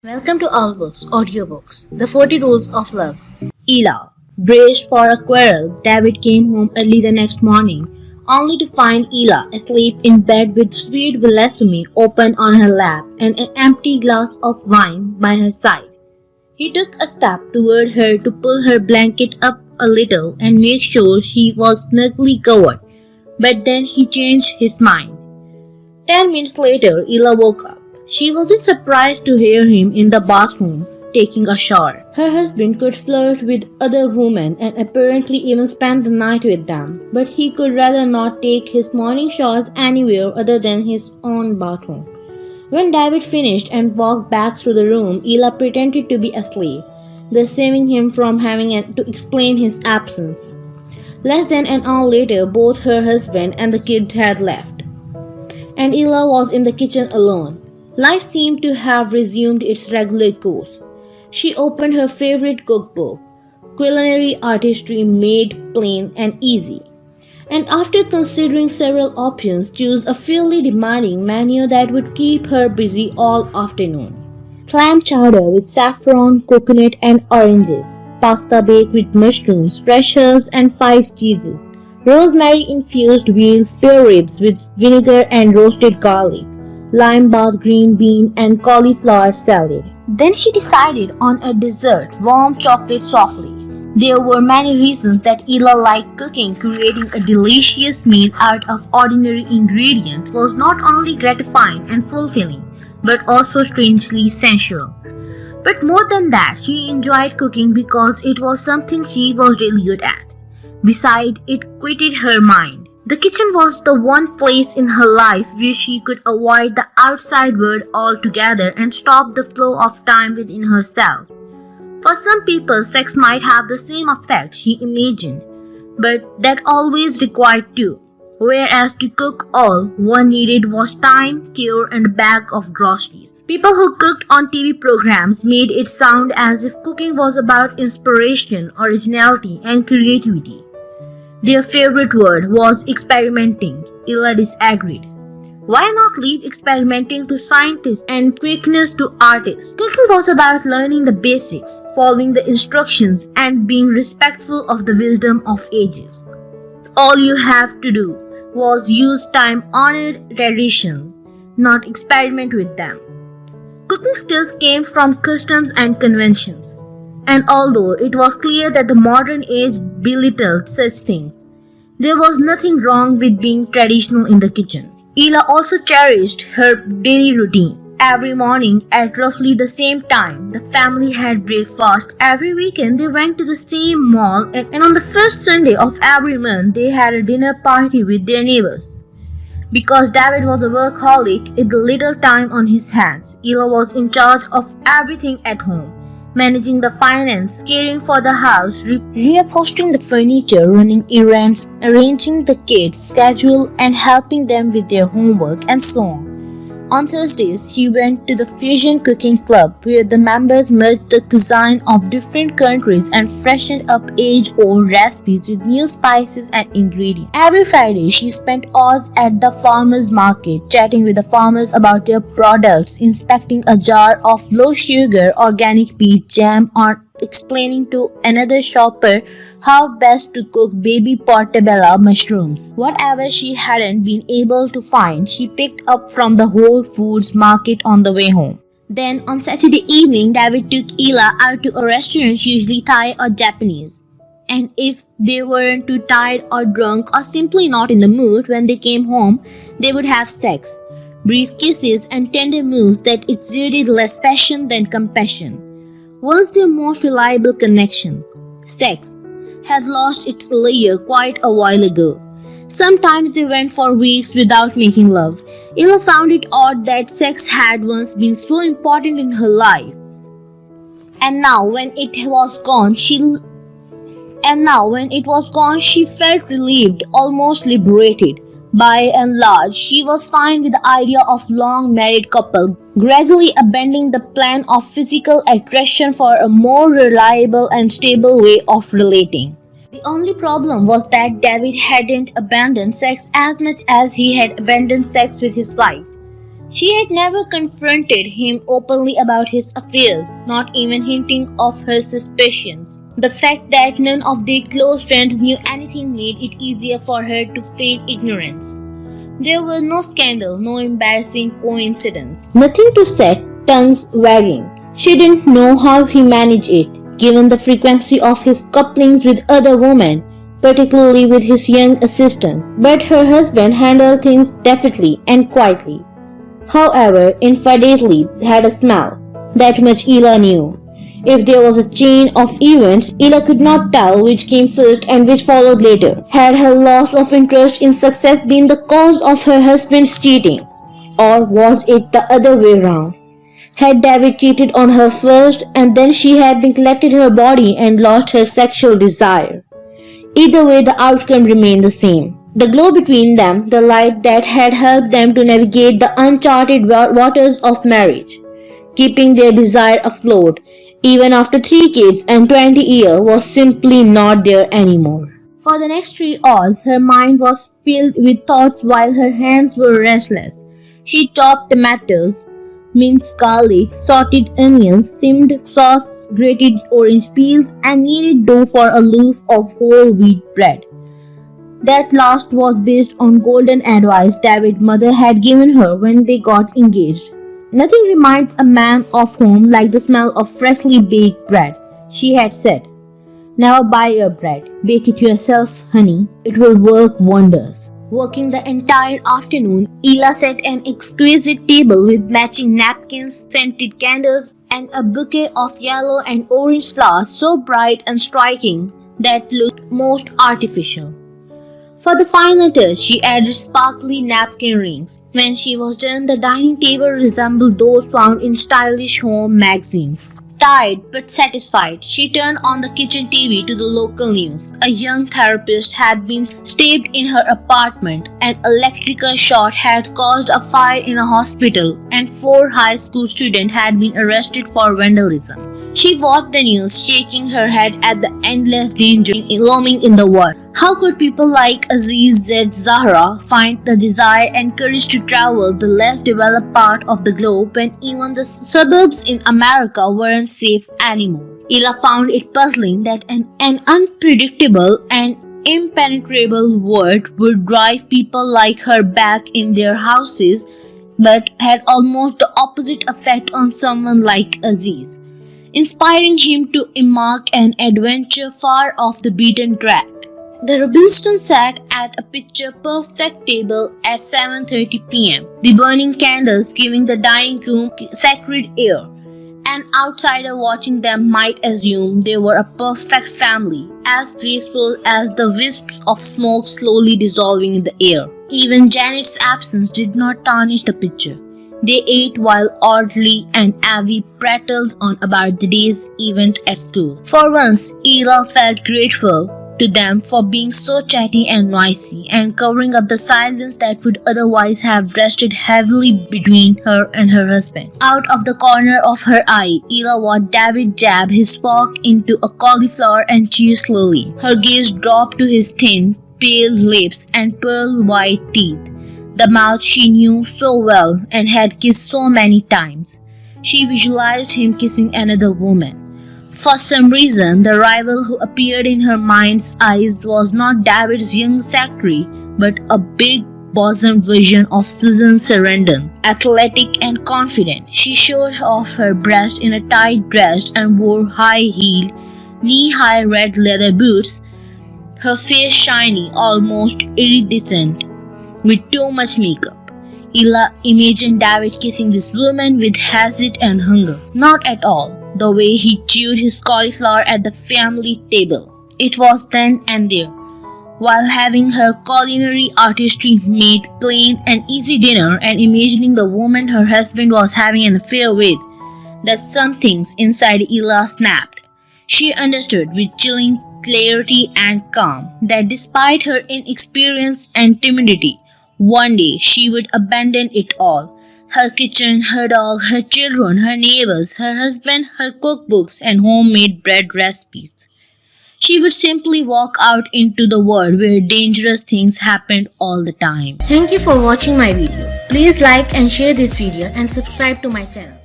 Welcome to Allbooks, Audiobooks, The 40 Rules of Love. Ela. Braced for a quarrel, David came home early the next morning, only to find Ela asleep in bed with sweet blasphemy open on her lap and an empty glass of wine by her side. He took a step toward her to pull her blanket up a little and make sure she was snugly covered, but then he changed his mind. 10 minutes later, Ela woke up. She wasn't surprised to hear him in the bathroom, taking a shower. Her husband could flirt with other women and apparently even spend the night with them, but he could rather not take his morning showers anywhere other than his own bathroom. When David finished and walked back through the room, Ela pretended to be asleep, thus saving him from having to explain his absence. Less than an hour later, both her husband and the kid had left, and Ela was in the kitchen alone. Life seemed to have resumed its regular course. She opened her favorite cookbook, Culinary Artistry Made Plain and Easy, and after considering several options, chose a fairly demanding menu that would keep her busy all afternoon. Clam chowder with saffron, coconut and oranges, pasta baked with mushrooms, fresh herbs and 5 cheeses, rosemary-infused veal spare ribs with vinegar and roasted garlic, lime bath green bean and cauliflower salad. Then she decided on a dessert, warm chocolate souffle. There were many reasons that Ela liked cooking. Creating a delicious meal out of ordinary ingredients was not only gratifying and fulfilling, but also strangely sensual. But more than that, she enjoyed cooking because it was something she was really good at. Besides, it quieted her mind. The kitchen was the one place in her life where she could avoid the outside world altogether and stop the flow of time within herself. For some people, sex might have the same effect she imagined, but that always required two. Whereas to cook, all one needed was time, care, and a bag of groceries. People who cooked on TV programs made it sound as if cooking was about inspiration, originality, and creativity. Their favorite word was experimenting. Ela disagreed. Why not leave experimenting to scientists and quickness to artists? Cooking was about learning the basics, following the instructions, and being respectful of the wisdom of ages. All you have to do was use time-honored traditions, not experiment with them. Cooking skills came from customs and conventions. And although it was clear that the modern age belittled such things, there was nothing wrong with being traditional in the kitchen. Ela also cherished her daily routine. Every morning at roughly the same time, the family had breakfast. Every weekend they went to the same mall, and on the first Sunday of every month they had a dinner party with their neighbors. Because David was a workaholic with little time on his hands, Ela was in charge of everything at home. Managing the finance, caring for the house, reupholstering the furniture, running errands, arranging the kids' schedule and helping them with their homework and so on. On Thursdays, she went to the Fusion Cooking Club where the members merged the cuisine of different countries and freshened up age-old recipes with new spices and ingredients. Every Friday, she spent hours at the farmers' market, chatting with the farmers about their products, inspecting a jar of low-sugar organic peach jam, or explaining to another shopper how best to cook baby portobello mushrooms. Whatever she hadn't been able to find, she picked up from the Whole Foods market on the way home. Then on Saturday evening, David took Ela out to a restaurant, usually Thai or Japanese. And if they weren't too tired or drunk or simply not in the mood when they came home, they would have sex. Brief kisses and tender moves that exuded less passion than compassion was their most reliable connection. Sex had lost its allure quite a while ago. Sometimes they went for weeks without making love. Ela found it odd that sex had once been so important in her life. And now when it was gone, she felt relieved, almost liberated. By and large, she was fine with the idea of long married couple gradually abandoning the plan of physical attraction for a more reliable and stable way of relating. The only problem was that David hadn't abandoned sex as much as he had abandoned sex with his wife. She had never confronted him openly about his affairs, not even hinting of her suspicions. The fact that none of their close friends knew anything made it easier for her to feign ignorance. There was no scandal, no embarrassing coincidence. Nothing to set tongues wagging. She didn't know how he managed it, given the frequency of his couplings with other women, particularly with his young assistant. But her husband handled things deftly and quietly. However, infidelity had a smell. That much Ela knew. If there was a chain of events, Ela could not tell which came first and which followed later. Had her loss of interest in success been the cause of her husband's cheating? Or was it the other way round? Had David cheated on her first and then she had neglected her body and lost her sexual desire? Either way, the outcome remained the same. The glow between them, the light that had helped them to navigate the uncharted waters of marriage, keeping their desire afloat, even after 3 kids and 20 years, was simply not there anymore. For the next 3 hours, her mind was filled with thoughts while her hands were restless. She chopped tomatoes, minced garlic, sauteed onions, simmed sauce, grated orange peels, and kneaded dough for a loaf of whole wheat bread. That last was based on golden advice David's mother had given her when they got engaged. Nothing reminds a man of home like the smell of freshly baked bread, she had said. Never buy your bread. Bake it yourself, honey. It will work wonders. Working the entire afternoon, Ela set an exquisite table with matching napkins, scented candles, and a bouquet of yellow and orange flowers so bright and striking that looked most artificial. For the final touch, she added sparkly napkin rings. When she was done, the dining table resembled those found in stylish home magazines. Tired but satisfied, she turned on the kitchen TV to the local news. A young therapist had been stabbed in her apartment, an electrical short had caused a fire in a hospital, and 4 high school students had been arrested for vandalism. She watched the news, shaking her head at the endless danger looming in the world. How could people like Aziz Z. Zahra find the desire and courage to travel the less developed part of the globe when even the suburbs in America weren't safe anymore? Ela found it puzzling that an unpredictable and impenetrable world would drive people like her back in their houses, but had almost the opposite effect on someone like Aziz, inspiring him to embark an adventure far off the beaten track. The Robinson sat at a picture-perfect table at 7:30 p.m., the burning candles giving the dining room sacred air. An outsider watching them might assume they were a perfect family, as graceful as the wisps of smoke slowly dissolving in the air. Even Janet's absence did not tarnish the picture. They ate while Audrey and Abby prattled on about the day's event at school. For once, Ela felt grateful to them for being so chatty and noisy and covering up the silence that would otherwise have rested heavily between her and her husband. Out of the corner of her eye, Ela watched David jab his fork into a cauliflower and chew slowly. Her gaze dropped to his thin, pale lips and pearl-white teeth, the mouth she knew so well and had kissed so many times. She visualized him kissing another woman. For some reason, the rival who appeared in her mind's eyes was not David's young secretary, but a big bosomed vision of Susan Sarandon. Athletic and confident, she showed off her breast in a tight dress and wore high-heeled, knee-high red leather boots, her face shiny, almost iridescent, with too much makeup. Ela imagined David kissing this woman with hatred and hunger. Not at all the way he chewed his cauliflower at the family table. It was then and there, while having her culinary artistry made plain and easy dinner and imagining the woman her husband was having an affair with, that some things inside Ela snapped. She understood with chilling clarity and calm that despite her inexperience and timidity, one day she would abandon it all. Her kitchen, her dog, her children, her neighbors, her husband, her cookbooks, and homemade bread recipes. She would simply walk out into the world where dangerous things happened all the time. Thank you for watching my video. Please like and share this video and subscribe to my channel.